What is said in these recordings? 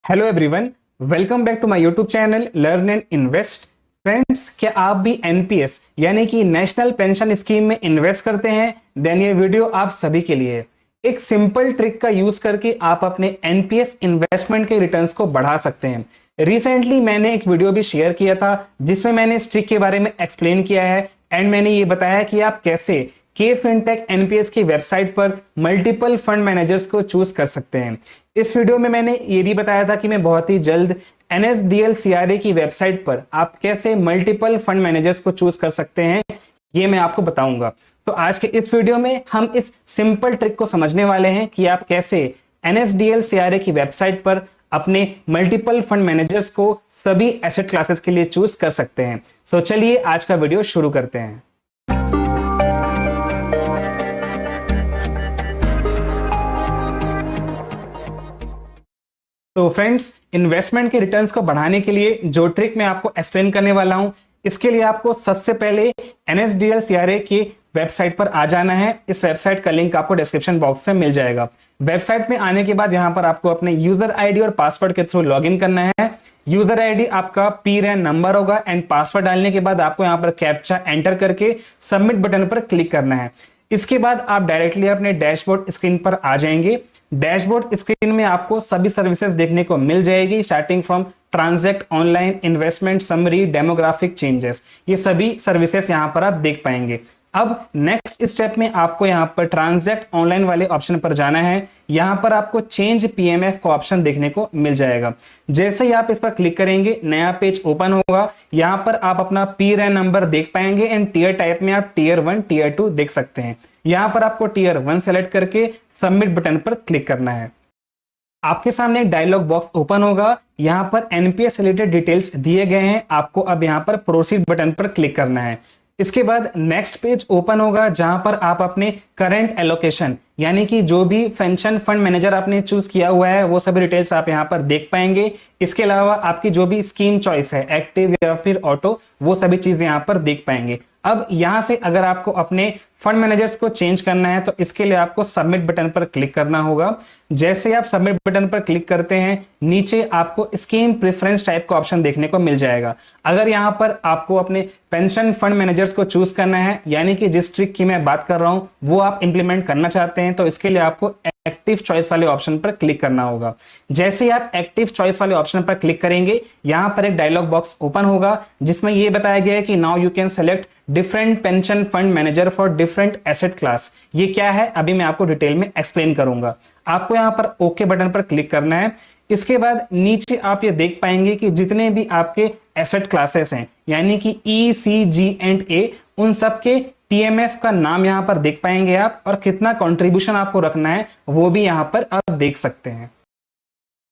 Hello everyone, welcome back to my YouTube channel learn and invest. Friends, क्या आप भी NPS यानी कि नेशनल पेंशन स्कीम में इन्वेस्ट करते हैं? देन ये वीडियो आप सभी के लिए है। एक सिंपल ट्रिक का यूज करके आप अपने एनपीएस इन्वेस्टमेंट के रिटर्न्स को बढ़ा सकते हैं। रिसेंटली मैंने एक वीडियो भी शेयर किया था जिसमें मैंने इस ट्रिक के बारे में एक्सप्लेन किया है एंड मैंने ये बताया कि आप कैसे के फिनटेक एनपीएस की वेबसाइट पर मल्टीपल फंड मैनेजर्स को चूज कर सकते हैं। इस वीडियो में मैंने ये भी बताया था कि मैं बहुत ही जल्द एनएसडीएल सीआरए की वेबसाइट पर आप कैसे मल्टीपल फंड मैनेजर्स को चूज कर सकते हैं, ये मैं आपको बताऊंगा। तो आज के इस वीडियो में हम इस सिंपल ट्रिक को समझने वाले हैं कि आप कैसे एनएसडीएल सीआरए की वेबसाइट पर अपने मल्टीपल फंड मैनेजर्स को सभी एसेट क्लासेस के लिए चूज कर सकते हैं। तो चलिए आज का वीडियो शुरू करते हैं। तो फ्रेंड्स, इन्वेस्टमेंट के रिटर्न्स को बढ़ाने के लिए जो ट्रिक मैं आपको एक्सप्लेन करने वाला हूं, इसके लिए आपको सबसे पहले एनएसडीएल सीआरए की वेबसाइट पर आ जाना है। इस वेबसाइट का लिंक आपको डिस्क्रिप्शन बॉक्स में मिल जाएगा। वेबसाइट में आने के बाद यहां पर आपको अपने यूजर आईडी और पासवर्ड के थ्रू लॉगिन करना है। यूजर आईडी आपका पीरैन नंबर होगा एंड पासवर्ड डालने के बाद आपको यहां पर कैप्चा एंटर करके सबमिट बटन पर क्लिक करना है। इसके बाद आप डायरेक्टली अपने डैशबोर्ड स्क्रीन पर आ जाएंगे। डैशबोर्ड स्क्रीन में आपको सभी सर्विसेज देखने को मिल जाएगी, starting from transact, online, investment, summary, demographic changes, ये सभी सर्विसेज यहां पर आप देख पाएंगे। अब नेक्स्ट स्टेप में आपको यहां पर ट्रांजैक्ट ऑनलाइन वाले ऑप्शन पर जाना है। यहां पर आपको चेंज पीएमएफ का ऑप्शन देखने को मिल जाएगा। जैसे ही आप इस पर क्लिक करेंगे नया पेज ओपन होगा। यहां पर आप अपना पीरैन नंबर देख पाएंगे एंड टीयर टाइप में आप टीयर 1, टीयर 2 देख सकते हैं। यहां पर आपको टीयर 1 सेलेक्ट करके सबमिट बटन पर क्लिक करना है। आपके सामने एक डायलॉग बॉक्स ओपन होगा। यहां पर एनपीएस रिलेटेड डिटेल्स दिए गए हैं। आपको अब यहां पर प्रोसीड बटन पर क्लिक करना है। इसके बाद नेक्स्ट पेज ओपन होगा जहां पर आप अपने करंट एलोकेशन यानी कि जो भी पेंशन फंड मैनेजर आपने चूज किया हुआ है वो सभी डिटेल्स आप यहां पर देख पाएंगे। इसके अलावा आपकी जो भी स्कीम चॉइस है, एक्टिव या फिर ऑटो, वो सभी चीजें यहां पर देख पाएंगे। अब यहां से अगर आपको अपने फंड मैनेजर्स को चेंज करना है तो इसके लिए आपको सबमिट बटन पर क्लिक करना होगा। जैसे आप सबमिट बटन पर क्लिक करते हैं नीचे आपको स्कीम प्रेफरेंस टाइप का ऑप्शन देखने को मिल जाएगा। अगर यहां पर आपको अपने पेंशन फंड मैनेजर्स को चूज करना है यानी कि जिस ट्रिक की मैं बात कर रहा हूं वो आप इंप्लीमेंट करना चाहते हैं तो इसके लिए आपको एक्टिव चॉइस वाले ऑप्शन पर क्लिक करना होगा। जैसे आप एक्टिव चॉइस वाले ऑप्शन पर क्लिक करेंगे यहां पर एक डायलॉग बॉक्स ओपन होगा जिसमें यह बताया गया है कि now you can select different pension fund manager for different asset class. ये क्या है अभी मैं आपको डिटेल में एक्सप्लेन करूंगा। आपको यहां पर ओके बटन पर क्लिक करना है। इसके बाद नीचे आप ये देख पाएंगे कि जितने भी आपके एसेट क्लासेस हैं यानी कि ई, सी, जी एंड ए, उन सब के पीएमएफ का नाम यहां पर देख पाएंगे आप, और कितना कंट्रीब्यूशन आपको रखना है वो भी यहां पर आप देख सकते हैं।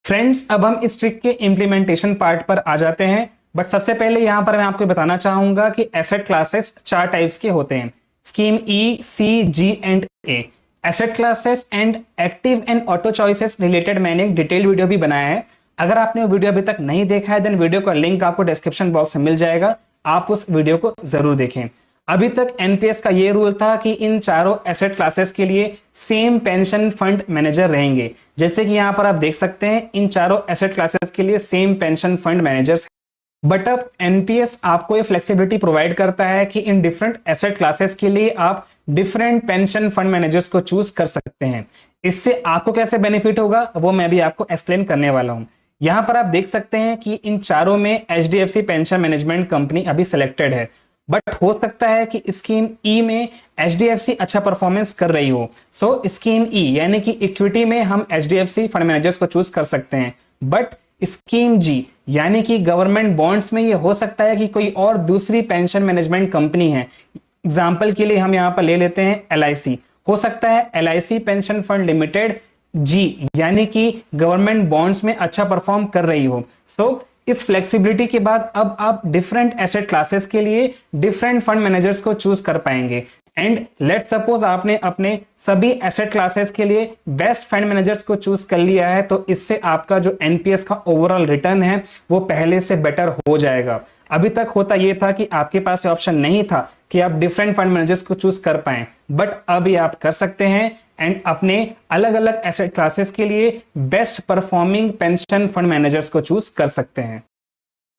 फ्रेंड्स, अब हम इस ट्रिक के इंप्लीमेंटेशन पार्ट पर आ जाते हैं। बट सबसे पहले यहां पर मैं आपको बताना चाहूंगा कि एसेट क्लासेस 4 टाइप्स के होते हैं, scheme E, C, G and A. Asset classes and active and auto choices related मैंने एक डिटेल वीडियो भी बनाया है। अगर आपने वो वीडियो अभी तक नहीं देखा है देन वीडियो का लिंक आपको डिस्क्रिप्शन बॉक्स में मिल जाएगा, आप उस वीडियो को जरूर देखें। अभी तक एनपीएस का ये रूल था कि इन चारों एसेट क्लासेस के लिए सेम पेंशन फंड मैनेजर रहेंगे। जैसे कि यहां पर आप देख सकते हैं इन चारों एसेट क्लासेस के लिए same pension fund managers. But अब एनपीएस आपको ये फ्लेक्सिबिलिटी प्रोवाइड करता है कि इन डिफरेंट एसेट क्लासेस के लिए आप डिफरेंट पेंशन फंड मैनेजर्स को चूज कर सकते हैं। इससे आपको कैसे बेनिफिट होगा वो मैं भी आपको एक्सप्लेन करने वाला हूं। यहां पर आप देख सकते हैं कि इन चारों में एचडीएफसी पेंशन मैनेजमेंट कंपनी अभी सिलेक्टेड है। बट हो सकता है कि स्कीम ई में एचडीएफसी अच्छा परफॉर्मेंस कर रही हो। सो स्कीम ई यानी कि इक्विटी में हम एचडीएफसी फंड मैनेजर्स को चूज कर सकते हैं। बट स्कीम जी यानी कि गवर्नमेंट बॉन्ड्स में ये हो सकता है कि कोई और दूसरी पेंशन मैनेजमेंट कंपनी है। एग्जाम्पल के लिए हम यहां पर ले लेते हैं एलआईसी। हो सकता है एलआईसी पेंशन फंड लिमिटेड जी यानी कि गवर्नमेंट बॉन्ड्स में अच्छा परफॉर्म कर रही हो। सो इस फ्लेक्सिबिलिटी के बाद अब आप डिफरेंट एसेट क्लासेस के लिए डिफरेंट फंड मैनेजर्स को चूज कर पाएंगे। एंड लेट सपोज आपने अपने सभी एसेट क्लासेस के लिए बेस्ट फंड मैनेजर्स को चूज कर लिया है तो इससे आपका जो एनपीएस का ओवरऑल रिटर्न है वो पहले से बेटर हो जाएगा। अभी तक होता यह था कि आपके पास ऑप्शन नहीं था कि आप डिफरेंट फंड मैनेजर्स को चूज कर पाएं, बट अब ये आप कर सकते हैं एंड अपने अलग अलग एसेट क्लासेस के लिए best performing pension fund managers को चूज कर सकते हैं।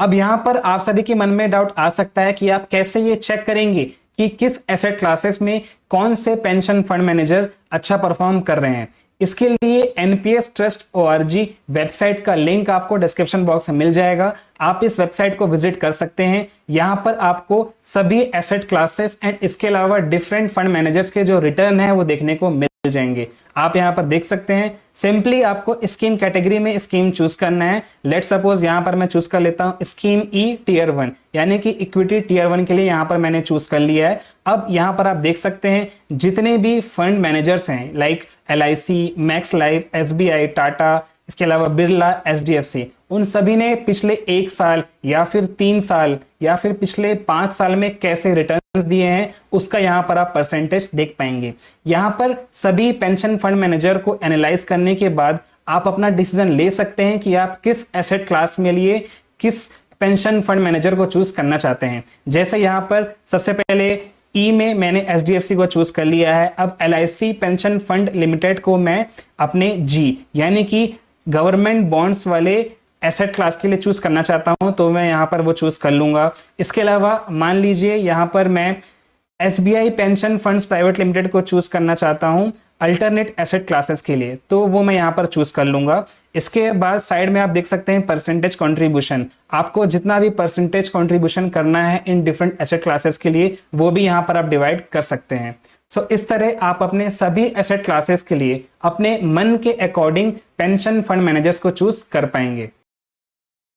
अब यहां पर आप सभी के मन में डाउट आ सकता है कि आप कैसे ये चेक करेंगे कि किस एसेट क्लासेस में कौन से पेंशन फंड मैनेजर अच्छा परफॉर्म कर रहे हैं। इसके लिए एनपीएस ट्रस्ट ORG वेबसाइट का लिंक आपको डिस्क्रिप्शन बॉक्स में मिल जाएगा। आप इस वेबसाइट को विजिट कर सकते हैं। यहां पर आपको सभी एसेट क्लासेस एंड इसके अलावा डिफरेंट फंड मैनेजर्स के जो रिटर्न है वो देखने को मिल जाएंगे। आप यहां पर देख सकते हैं। सिंपली आपको स्कीम कैटेगरी में स्कीम चूज करना है। लेट सपोज यहां पर मैं चूज कर लेता हूं स्कीम ई टियर 1, यानी कि इक्विटी टियर 1 के लिए यहां पर मैंने चूज कर लिया है। अब यहां पर आप देख सकते हैं जितने भी फंड मैनेजर्स हैं like LIC, max life, SBI, Tata, इसके अलावा बिरला, HDFC, उन सभी ने पिछले 1 साल या फिर 3 साल या फिर पिछले 5 साल में कैसे रिटर्न्स दिए हैं उसका यहां पर आप परसेंटेज देख पाएंगे। यहां पर सभी पेंशन फंड मैनेजर को एनालाइज करने के बाद आप अपना डिसीजन ले सकते हैं कि आप किस एसेट क्लास में लिए किस पेंशन फंड मैनेजर को चूज करना चाहते हैं। जैसे यहां पर सबसे पहले ई में मैंने HDFC को चूज कर लिया है। अब LIC पेंशन फंड लिमिटेड को मैं अपने G यानी कि गवर्नमेंट बॉन्ड्स वाले एसेट क्लास के लिए चूज करना चाहता हूं, तो मैं यहां पर वो चूज कर लूंगा। इसके अलावा मान लीजिए यहां पर मैं SBI pension funds private limited को चूज करना चाहता हूं अल्टरनेट एसेट क्लासेस के लिए, तो वो मैं यहां पर चूज कर लूंगा। इसके बाद साइड में आप देख सकते हैं परसेंटेज कंट्रीब्यूशन। आपको जितना भी परसेंटेज कंट्रीब्यूशन करना है इन डिफरेंट एसेट क्लासेस के लिए वो भी यहां पर आप डिवाइड कर सकते हैं। सो इस तरह आप अपने सभी एसेट क्लासेस के लिए अपने मन के अकॉर्डिंग पेंशन फंड मैनेजर्स को चूज कर पाएंगे।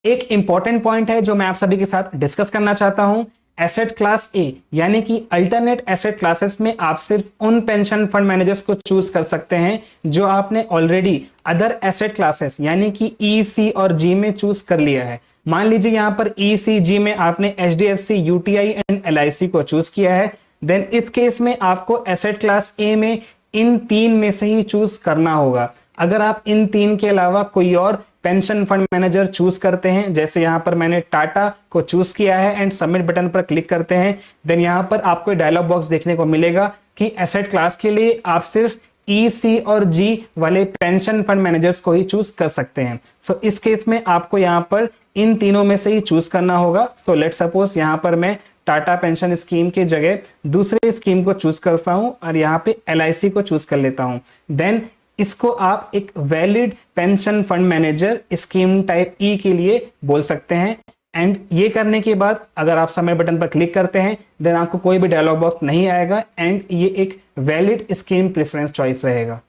एक इंपॉर्टेंट पॉइंट है जो मैं आप सभी के साथ डिस्कस करना चाहता हूं। एसेट क्लास ए यानी कि अल्टरनेट एसेट क्लासेस में आप सिर्फ उन पेंशन फंड मैनेजर्स को चूज कर सकते हैं जो आपने ऑलरेडी अदर एसेट क्लासेस यानी कि ई, सी और जी में चूज कर लिया है। मान लीजिए यहां पर ई, सी, जी में आपने HDFC, UTI एंड LIC को चूज किया है, देन इस केस में आपको एसेट क्लास ए में इन 3 में से ही चूज करना होगा। अगर आप इन 3 के अलावा कोई और पेंशन फंड मैनेजर चूज करते हैं, जैसे यहां पर मैंने टाटा को चूज किया है एंड सबमिट बटन पर क्लिक करते हैं, देन यहां पर आपको डायलॉग बॉक्स देखने को मिलेगा कि एसेट क्लास के लिए आप सिर्फ ई, सी और जी वाले पेंशन फंड मैनेजर्स को ही चूज कर सकते हैं। सो इस केस में आपको यहां पर इन तीनों में से ही चूज करना होगा। सो लेट सपोज यहां पर मैं टाटा पेंशन स्कीम की जगह दूसरे स्कीम को चूज करता हूं और यहां पे LIC को चूज कर लेता हूं। देन इसको आप एक valid pension fund manager scheme type ई के लिए बोल सकते हैं। एंड ये करने के बाद अगर आप सबमिट बटन पर क्लिक करते हैं देन आपको कोई भी डायलॉग बॉक्स नहीं आएगा एंड ये एक वैलिड स्कीम प्रेफरेंस चॉइस रहेगा।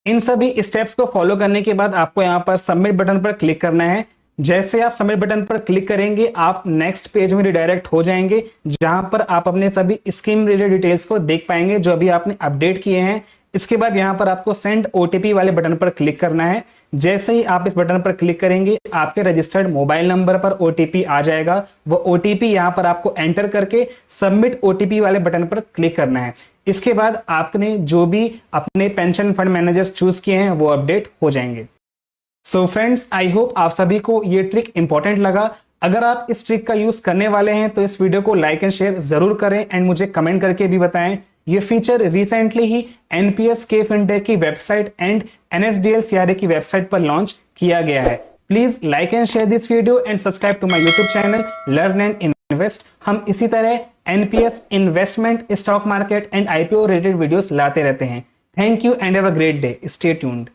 इन सभी स्टेप्स को फॉलो करने के बाद आपको यहाँ पर सबमिट बटन पर क्लिक करना है। जैसे आप सबमिट बटन पर क्लिक करेंगे आप नेक्स्ट पेज में रिडायरेक्ट हो जाएंगे जहां पर आप अपने सभी स्कीम रिलेटेड डिटेल्स को देख पाएंगे जो अभी आपने अपडेट किए हैं। इसके बाद यहां पर आपको सेंड OTP वाले बटन पर क्लिक करना है। जैसे ही आप इस बटन पर क्लिक करेंगे आपके रजिस्टर्ड मोबाइल नंबर पर OTP आ जाएगा। वो OTP यहां पर आपको एंटर करके सबमिट OTP वाले बटन पर क्लिक करना है। इसके बाद आपने जो भी अपने पेंशन फंड मैनेजर्स चूज किए हैं वो अपडेट हो जाएंगे। सो फ्रेंड्स, आई होप आप सभी को ये ट्रिक इंपॉर्टेंट लगा। अगर आप इस ट्रिक का यूज करने वाले हैं तो इस वीडियो को लाइक एंड शेयर जरूर करें एंड मुझे कमेंट करके भी बताएं। ये फीचर रिसेंटली ही NPS के फिनटेक की वेबसाइट एंड NSDL CRA की वेबसाइट पर लॉन्च किया गया है। Please like and share this video and subscribe to my YouTube channel learn and invest. हम इसी तरह NPS investment, stock market and IPO related videos लाते रहते हैं। Thank you and have a great day. Stay tuned.